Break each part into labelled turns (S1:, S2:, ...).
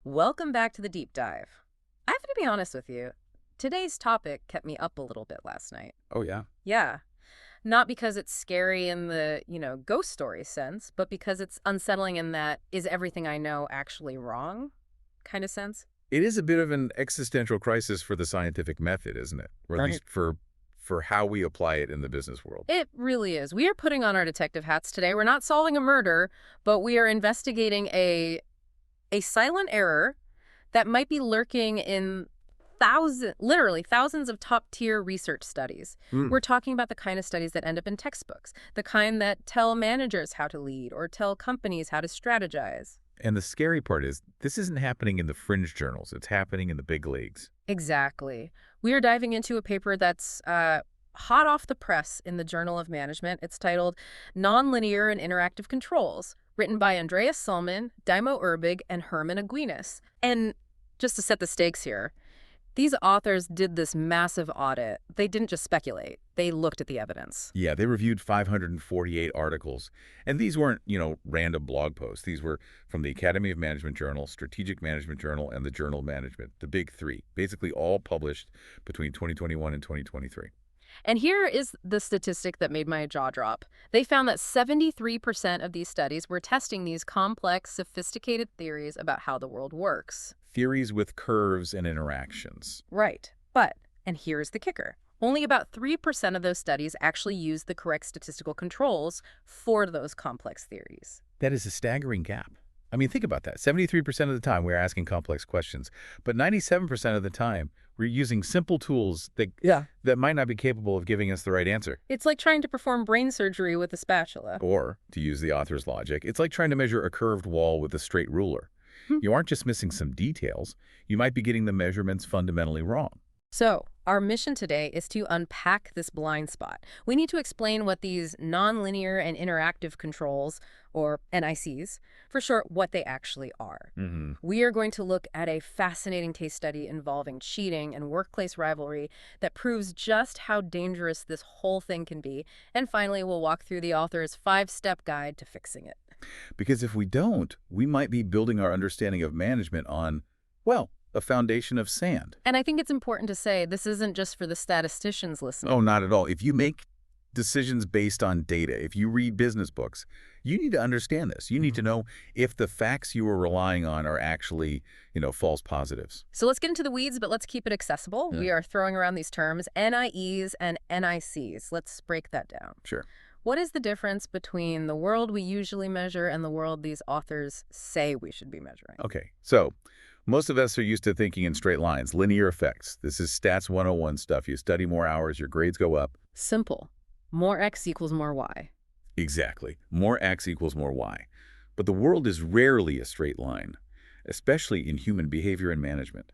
S1: Welcome back to the deep dive. I have to be honest with you. Today's topic kept me up a little bit last night.
S2: Oh, yeah?
S1: Yeah, not because it's scary in the, ghost story sense, but because it's unsettling in that is everything I know actually wrong kind of sense.
S2: It is a bit of an existential crisis for the scientific method, isn't it? Or at
S1: Right.
S2: least for how we apply it in the business world.
S1: It really is. We are putting on our detective hats today. We're not solving a murder, but we are investigating a silent error that might be lurking in literally thousands of top-tier research studies.
S2: Hmm.
S1: We're talking about the kind of studies that end up in textbooks, the kind that tell managers how to lead or tell companies how to strategize.
S2: And the scary part is this isn't happening in the fringe journals. It's happening in the big leagues.
S1: Exactly. We are diving into a paper that's hot off the press in the Journal of Management. It's titled Nonlinear and Interactive Controls, written by Andreas Solman, Daimo Erbig, and Herman Aguinas. And just to set the stakes here, these authors did this massive audit. They didn't just speculate. They looked at the evidence.
S2: Yeah, they reviewed 548 articles. And these weren't, random blog posts. These were from the Academy of Management Journal, Strategic Management Journal, and the Journal of Management, the big three, basically all published between 2021 and 2023.
S1: And here is the statistic that made my jaw drop. They found that 73% of these studies were testing these complex, sophisticated theories about how the world works.
S2: Theories with curves and interactions.
S1: Right. But, and here's the kicker, only about 3% of those studies actually used the correct statistical controls for those complex theories.
S2: That is a staggering gap. I mean, think about that. 73% of the time we're asking complex questions, but 97% of the time we're using simple tools that might not be capable of giving us the right answer.
S1: It's like trying to perform brain surgery with a spatula.
S2: Or, to use the author's logic, it's like trying to measure a curved wall with a straight ruler. You aren't just missing some details, you might be getting the measurements fundamentally wrong.
S1: So, our mission today is to unpack this blind spot. We need to explain what these nonlinear and interactive controls, or NICs, for short, what they actually are. We are going to look at a fascinating case study involving cheating and workplace rivalry that proves just how dangerous this whole thing can be. And finally, we'll walk through the author's 5-step guide to fixing it.
S2: Because if we don't, we might be building our understanding of management on, well, a foundation of sand.
S1: And I think it's important to say this isn't just for the statisticians listening.
S2: Oh, not at all. If you make decisions based on data, if you read business books, you need to understand this. You need to know if the facts you are relying on are actually, false positives.
S1: So let's get into the weeds, but let's keep it accessible.
S2: Yeah.
S1: We are throwing around these terms, NIEs and NICs. Let's break that down.
S2: Sure.
S1: What is the difference between the world we usually measure and the world these authors say we should be measuring?
S2: Okay, so most of us are used to thinking in straight lines, linear effects. This is Stats 101 stuff. You study more hours, your grades go up.
S1: Simple. More X equals more Y.
S2: Exactly. More X equals more Y. But the world is rarely a straight line, especially in human behavior and management.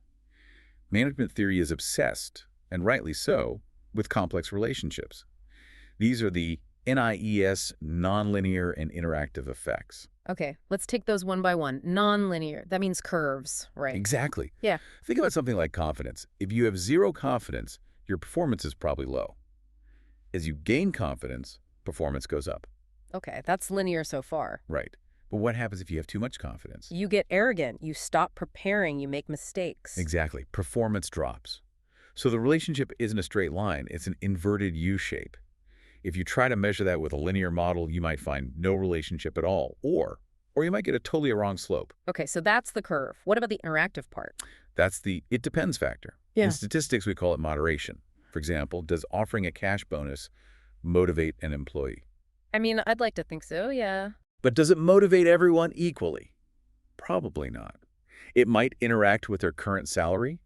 S2: Management theory is obsessed, and rightly so, with complex relationships. These are the NIES, nonlinear and interactive effects.
S1: Okay, let's take those one by one. Nonlinear, that means curves, right?
S2: Exactly.
S1: Yeah.
S2: Think about something like confidence. If you have zero confidence, your performance is probably low. As you gain confidence, performance goes up.
S1: Okay, that's linear so far.
S2: Right. But what happens if you have too much confidence?
S1: You get arrogant, you stop preparing, you make mistakes.
S2: Exactly. Performance drops. So the relationship isn't a straight line, it's an inverted U shape. If you try to measure that with a linear model, you might find no relationship at all, or you might get a totally wrong slope.
S1: Okay, so that's the curve. What about the interactive part?
S2: That's the it depends factor.
S1: Yeah.
S2: In statistics, we call it moderation. For example, does offering a cash bonus motivate an employee?
S1: I mean, I'd like to think so, yeah.
S2: But does it motivate everyone equally? Probably not. It might interact with their current salary.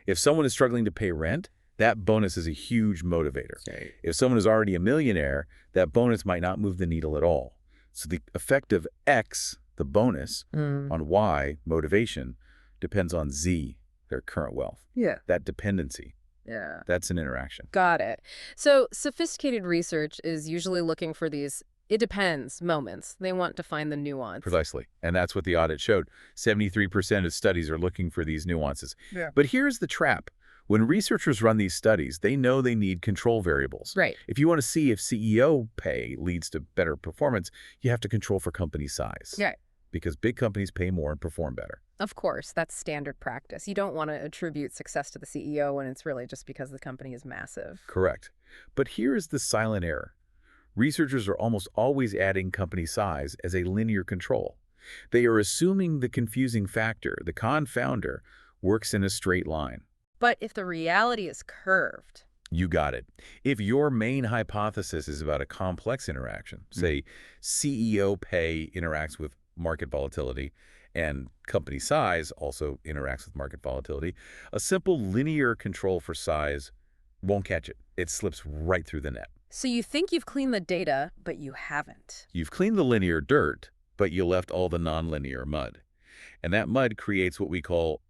S2: If someone is struggling to pay rent, that bonus is a huge motivator.
S1: Right.
S2: If someone is already a millionaire, that bonus might not move the needle at all. So the effect of X, the bonus, on Y, motivation, depends on Z, their current wealth.
S1: Yeah.
S2: That dependency,
S1: Yeah.
S2: that's an interaction.
S1: Got it. So sophisticated research is usually looking for these it depends moments. They want to find the nuance.
S2: Precisely. And that's what the audit showed. 73% of studies are looking for these nuances.
S1: Yeah.
S2: But here's the trap. When researchers run these studies, they know they need control variables.
S1: Right.
S2: If you want to see if CEO pay leads to better performance, you have to control for company size.
S1: Right.
S2: Because big companies pay more and perform better.
S1: Of course, that's standard practice. You don't want to attribute success to the CEO when it's really just because the company is massive.
S2: Correct. But here is the silent error. Researchers are almost always adding company size as a linear control. They are assuming the confusing factor, the confounder, works in a straight line.
S1: But if the reality is curved,
S2: You got it. If your main hypothesis is about a complex interaction, say CEO pay interacts with market volatility and company size also interacts with market volatility, a simple linear control for size won't catch it. It slips right through the net.
S1: so you think you've cleaned the data, but you haven't.
S2: You've cleaned the linear dirt, but you left all the nonlinear mud. And that mud creates what we call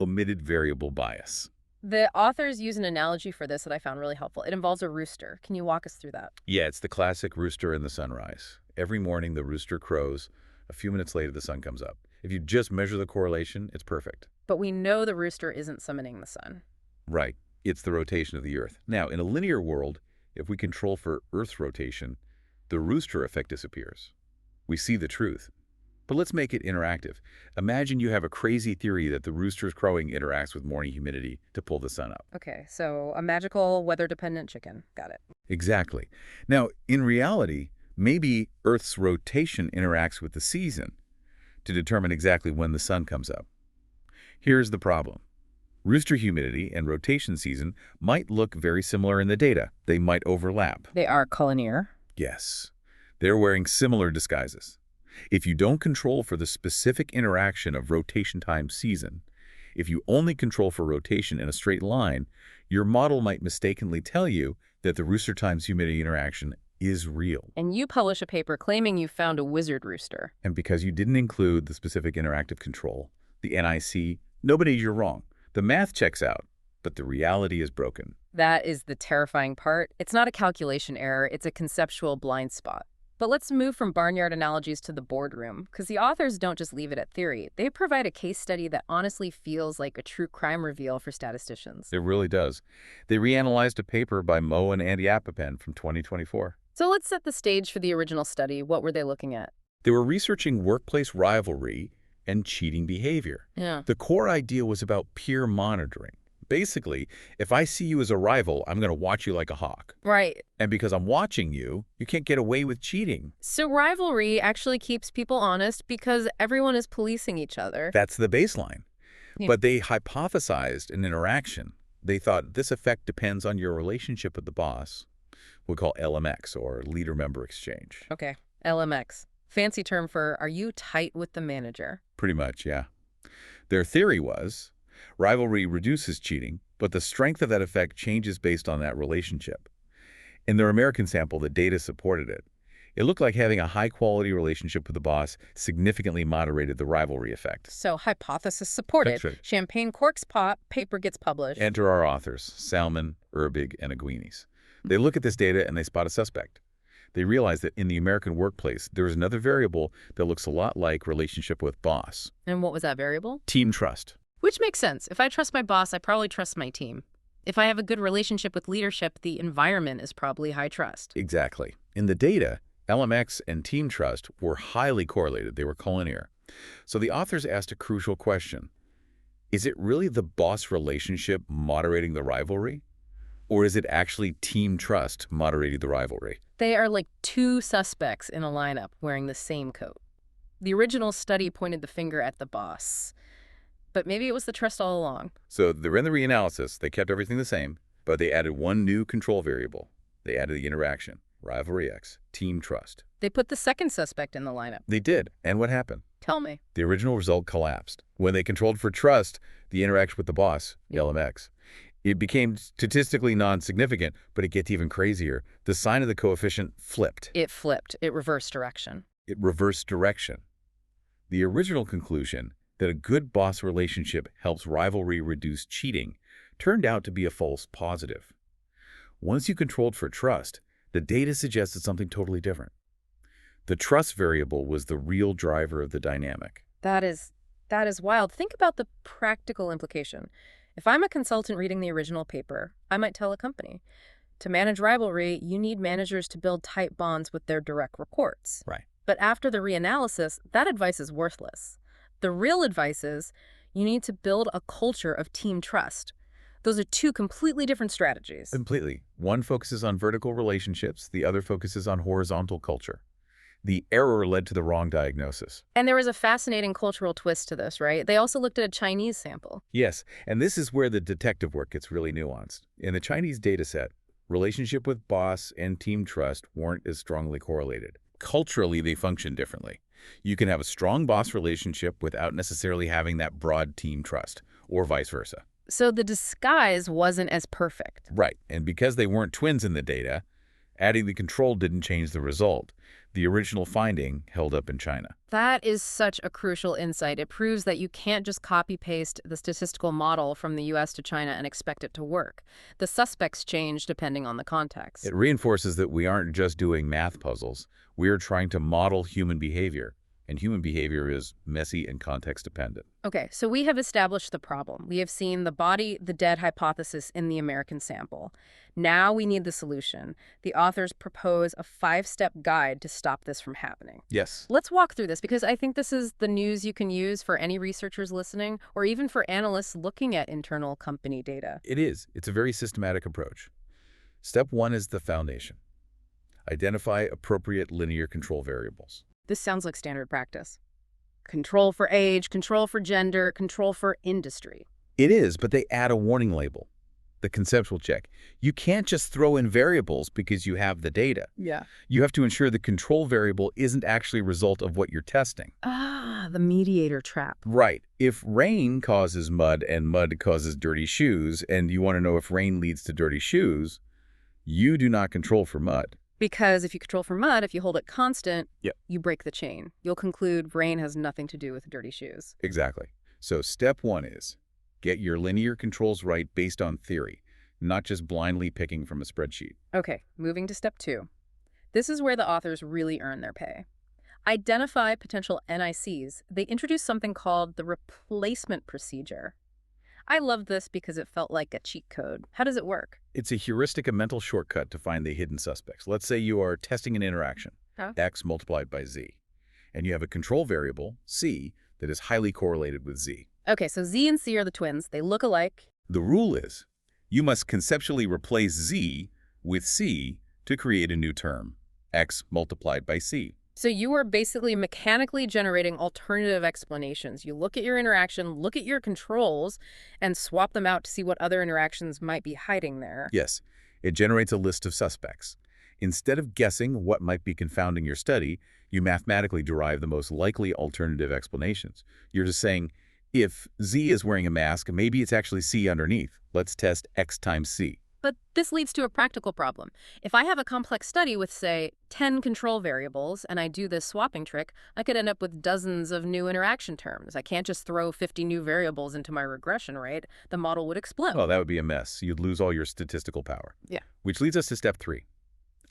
S2: omitted variable bias.
S1: The authors use an analogy for this that I found really helpful. It involves a rooster. Can you walk us through that?
S2: Yeah, it's the classic rooster and the sunrise. Every morning the rooster crows. A few minutes later the sun comes up. If you just measure the correlation, it's perfect.
S1: But we know the rooster isn't summoning the sun.
S2: Right. It's the rotation of the Earth. Now, in a linear world, if we control for Earth's rotation, the rooster effect disappears. We see the truth. But let's make it interactive. Imagine you have a crazy theory that the rooster's crowing interacts with morning humidity to pull the sun up.
S1: Okay, so a magical weather-dependent chicken. Got it.
S2: Exactly. Now, in reality, maybe Earth's rotation interacts with the season to determine exactly when the sun comes up. Here's the problem. Rooster humidity and rotation season might look very similar in the data. They might overlap.
S1: They are curvilinear.
S2: Yes, they're wearing similar disguises. If you don't control for the specific interaction of rotation times season, if you only control for rotation in a straight line, your model might mistakenly tell you that the rooster times humidity interaction is real.
S1: And you publish a paper claiming you found a wizard rooster.
S2: And because you didn't include the specific interactive control, the NIC, nobody, you're wrong. The math checks out, but the reality is broken.
S1: That is the terrifying part. It's not a calculation error, it's a conceptual blind spot. But let's move from barnyard analogies to the boardroom, because the authors don't just leave it at theory. They provide a case study that honestly feels like a true crime reveal for statisticians.
S2: It really does. They reanalyzed a paper by Mo and Andy Apopen from 2024.
S1: So let's set the stage for the original study. What were they looking at?
S2: They were researching workplace rivalry and cheating behavior.
S1: Yeah.
S2: The core idea was about peer monitoring. Basically, if I see you as a rival, I'm going to watch you like a hawk.
S1: Right.
S2: And because I'm watching you, you can't get away with cheating.
S1: So rivalry actually keeps people honest because everyone is policing each other.
S2: That's the baseline.
S1: Yeah.
S2: But they hypothesized an interaction. They thought this effect depends on your relationship with the boss. We call LMX, or leader-member exchange.
S1: Okay, LMX. Fancy term for, are you tight with the manager?
S2: Pretty much, yeah. Their theory was rivalry reduces cheating, but the strength of that effect changes based on that relationship. In their American sample, the data supported it. It looked like having a high-quality relationship with the boss significantly moderated the rivalry effect.
S1: So hypothesis supported.
S2: That's right.
S1: Champagne corks pop, paper gets published.
S2: Enter our authors, Salmon, Urbig, and Aguinis. They look at this data and they spot a suspect. They realize that in the American workplace, there is another variable that looks a lot like relationship with boss.
S1: And what was that variable?
S2: Team trust.
S1: Which makes sense. If I trust my boss, I probably trust my team. If I have a good relationship with leadership, the environment is probably high trust.
S2: Exactly. In the data, LMX and team trust were highly correlated. They were collinear. So the authors asked a crucial question. Is it really the boss relationship moderating the rivalry? Or is it actually team trust moderating the rivalry?
S1: They are like two suspects in a lineup wearing the same coat. The original study pointed the finger at the boss. But maybe it was the trust all along.
S2: So they're in the reanalysis. They kept everything the same, but they added one new control variable. They added the interaction, rivalry X, team trust.
S1: They put the second suspect in the lineup.
S2: They did. And what happened?
S1: Tell me.
S2: The original result collapsed. When they controlled for trust, the interaction with the boss,
S1: Yeah.
S2: LMX, it became statistically non-significant, but it gets even crazier. The sign of the coefficient flipped.
S1: It flipped. It reversed direction.
S2: It reversed direction. The original conclusion that a good boss relationship helps rivalry reduce cheating turned out to be a false positive. Once you controlled for trust, the data suggested something totally different. The trust variable was the real driver of the dynamic.
S1: That is wild. Think about the practical implication. If I'm a consultant reading the original paper, I might tell a company, to manage rivalry, you need managers to build tight bonds with their direct reports.
S2: Right.
S1: But after the reanalysis, that advice is worthless. The real advice is you need to build a culture of team trust. Those are two completely different strategies.
S2: Completely. One focuses on vertical relationships, the other focuses on horizontal culture. The error led to the wrong diagnosis.
S1: And there was a fascinating cultural twist to this, right? They also looked at a Chinese sample.
S2: Yes, and this is where the detective work gets really nuanced. In the Chinese dataset, relationship with boss and team trust weren't as strongly correlated. Culturally, they function differently. You can have a strong boss relationship without necessarily having that broad team trust, or vice versa.
S1: So the disguise wasn't as perfect.
S2: Right, and because they weren't twins in the data, adding the control didn't change the result. The original finding held up in China.
S1: That is such a crucial insight. It proves that you can't just copy-paste the statistical model from the US to China and expect it to work. The suspects change depending on the context.
S2: It reinforces that we aren't just doing math puzzles. We're trying to model human behavior, and human behavior is messy and context-dependent.
S1: Okay, so we have established the problem. We have seen the body, the dead hypothesis in the American sample. Now we need the solution. The authors propose a 5-step guide to stop this from happening.
S2: Yes.
S1: Let's walk through this because I think this is the news you can use for any researchers listening or even for analysts looking at internal company data.
S2: It is. It's a very systematic approach. Step 1 is the foundation. Identify appropriate linear control variables.
S1: This sounds like standard practice. Control for age, control for gender, control for industry.
S2: It is, but they add a warning label. The conceptual check. You can't just throw in variables because you have the data.
S1: Yeah.
S2: You have to ensure the control variable isn't actually a result of what you're testing.
S1: Ah, the mediator trap.
S2: Right. If rain causes mud and mud causes dirty shoes, and you want to know if rain leads to dirty shoes, you do not control for mud.
S1: Because if you control for mud, if you hold it constant,
S2: Yep.
S1: you break the chain. You'll conclude rain has nothing to do with dirty shoes.
S2: Exactly. So step 1 is get your linear controls right based on theory, not just blindly picking from a spreadsheet.
S1: Okay, moving to step 2. This is where the authors really earn their pay. Identify potential NICs. They introduce something called the replacement procedure. I love this because it felt like a cheat code. How does it work?
S2: It's a heuristic, a mental shortcut to find the hidden suspects. Let's say you are testing an interaction, X multiplied by Z, and you have a control variable, C, that is highly correlated with Z.
S1: Okay, so Z and C are the twins. They look alike.
S2: The rule is you must conceptually replace Z with C to create a new term, X multiplied by C.
S1: So you are basically mechanically generating alternative explanations. You look at your interaction, look at your controls, and swap them out to see what other interactions might be hiding there.
S2: Yes, it generates a list of suspects. Instead of guessing what might be confounding your study, you mathematically derive the most likely alternative explanations. You're just saying, if Z is wearing a mask, maybe it's actually C underneath. Let's test X times C.
S1: But this leads to a practical problem. If I have a complex study with, say, 10 control variables, and I do this swapping trick, I could end up with dozens of new interaction terms. I can't just throw 50 new variables into my regression, right? The model would explode.
S2: Well, that would be a mess. You'd lose all your statistical power.
S1: Yeah.
S2: Which leads us to step 3.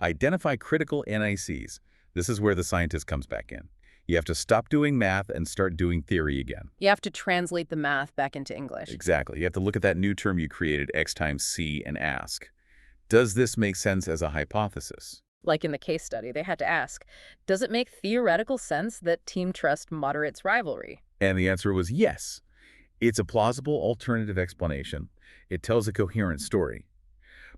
S2: Identify critical NICs. This is where the scientist comes back in. You have to stop doing math and start doing theory again.
S1: You have to translate the math back into English.
S2: Exactly. You have to look at that new term you created, X times C, and ask, does this make sense as a hypothesis?
S1: Like in the case study, they had to ask, does it make theoretical sense that team trust moderates rivalry?
S2: And the answer was yes. It's a plausible alternative explanation. It tells a coherent story.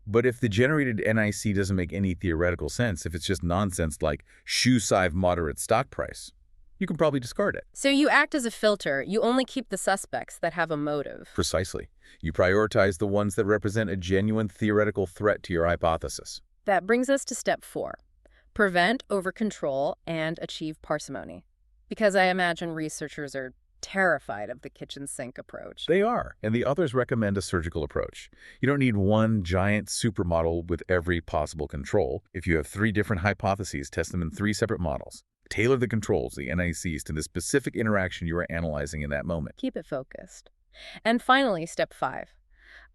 S2: But if the generated NIC doesn't make any theoretical sense, if it's just nonsense like shoe size moderate stock price, you can probably discard it.
S1: So you act as a filter. You only keep the suspects that have a motive.
S2: Precisely. You prioritize the ones that represent a genuine theoretical threat to your hypothesis.
S1: That brings us to step 4. Prevent over-control and achieve parsimony. Because I imagine researchers are terrified of the kitchen sink approach.
S2: They are, and the authors recommend a surgical approach. You don't need one giant supermodel with every possible control. If you have 3 different hypotheses, test them in 3 separate models. Tailor the controls, the NICs, to the specific interaction you are analyzing in that moment.
S1: Keep it focused. And finally, step 5.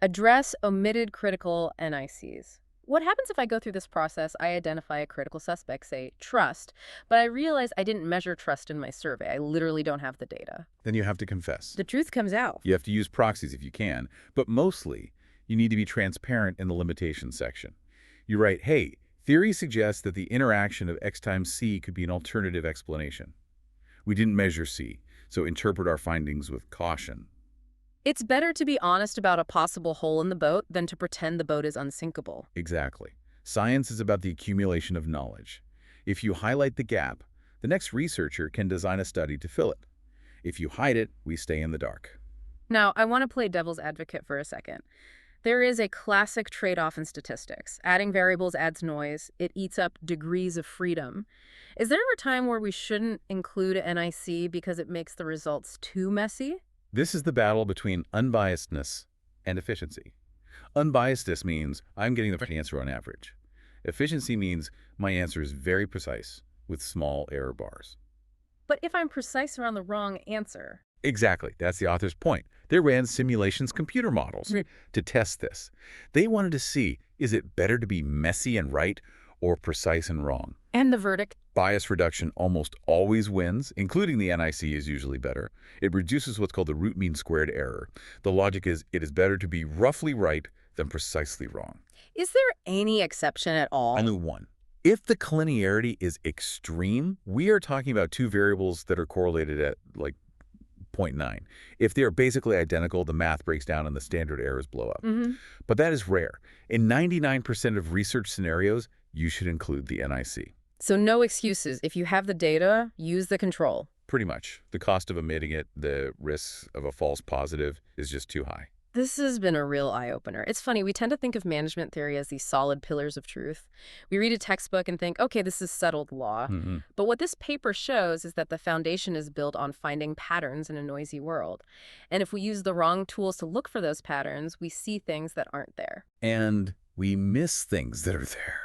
S1: Address omitted critical NICs. What happens if I go through this process, I identify a critical suspect, say trust, but I realize I didn't measure trust in my survey. I literally don't have the data.
S2: Then you have to confess.
S1: The truth comes out.
S2: You have to use proxies if you can, but mostly you need to be transparent in the limitations section. You write, hey, theory suggests that the interaction of X times C could be an alternative explanation. We didn't measure C, So interpret our findings with caution.
S1: It's better to be honest about a possible hole in the boat than to pretend the boat is unsinkable.
S2: Exactly. Science is about the accumulation of knowledge. If you highlight the gap, the next researcher can design a study to fill it. If you hide it, we stay in the dark.
S1: Now, I want to play devil's advocate for a second. There is a classic trade-off in statistics. Adding variables adds noise. It eats up degrees of freedom. Is there ever a time where we shouldn't include NIC because it makes the results too messy?
S2: This is the battle between unbiasedness and efficiency. Unbiasedness means I'm getting the right answer on average. Efficiency means my answer is very precise, with small error bars.
S1: But if I'm precise around the wrong answer?
S2: Exactly. That's the author's point. They ran simulations computer models to test this. They wanted to see, is it better to be messy and right or precise and wrong?
S1: And the verdict?
S2: Bias reduction almost always wins, including the NIC is usually better. It reduces what's called the root mean squared error. The logic is it is better to be roughly right than precisely wrong.
S1: Is there any exception at all?
S2: Only one. If the collinearity is extreme, we are talking about two variables that are correlated at like 0.9. If they are basically identical, the math breaks down and the standard errors blow up. But that is rare. In 99% of research scenarios, you should include the NIC.
S1: So no excuses. If you have the data, use the control.
S2: Pretty much. The cost of omitting it, the risks of a false positive is just too high.
S1: This has been a real eye-opener. It's funny, we tend to think of management theory as these solid pillars of truth. We read a textbook and think, okay, this is settled law. But what this paper shows is that the foundation is built on finding patterns in a noisy world. And if we use the wrong tools to look for those patterns, we see things that aren't there.
S2: And we miss things that are there.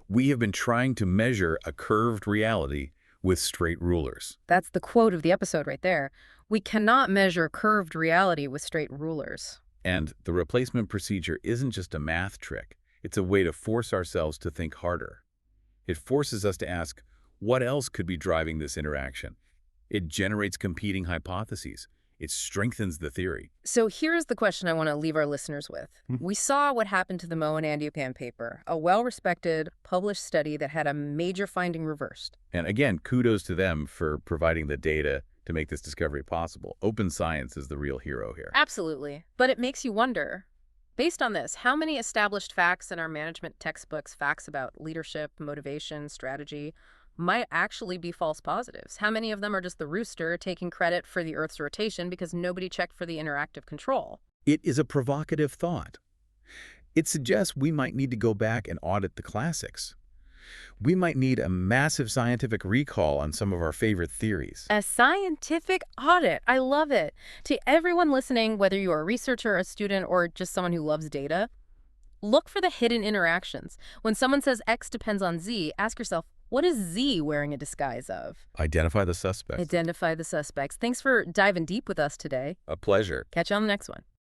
S2: We have been trying to measure a curved reality with straight rulers.
S1: That's the quote of the episode right there. We cannot measure curved reality with straight rulers.
S2: And the replacement procedure isn't just a math trick. It's a way to force ourselves to think harder. It forces us to ask, what else could be driving this interaction? It generates competing hypotheses. It strengthens the theory.
S1: So here's the question I want to leave our listeners with. We saw what happened to the Moe and Andiopan paper, a well-respected, published study that had a major finding reversed.
S2: And again, kudos to them for providing the data to make this discovery possible. Open science is the real hero here.
S1: Absolutely. But it makes you wonder, based on this, how many established facts in our management textbooks, facts about leadership, motivation, strategy, might actually be false positives? How many of them are just the rooster taking credit for the Earth's rotation because nobody checked for the interactive control?
S2: It is a provocative thought. It suggests we might need to go back and audit the classics. We might need a massive scientific recall on some of our favorite theories.
S1: A scientific audit. I love it. To everyone listening, whether you're a researcher, a student, or just someone who loves data, look for the hidden interactions. When someone says X depends on Z, ask yourself, what is Z wearing a disguise of?
S2: Identify the suspects.
S1: Identify the suspects. Thanks for diving deep with us today.
S2: A pleasure.
S1: Catch you on the next one.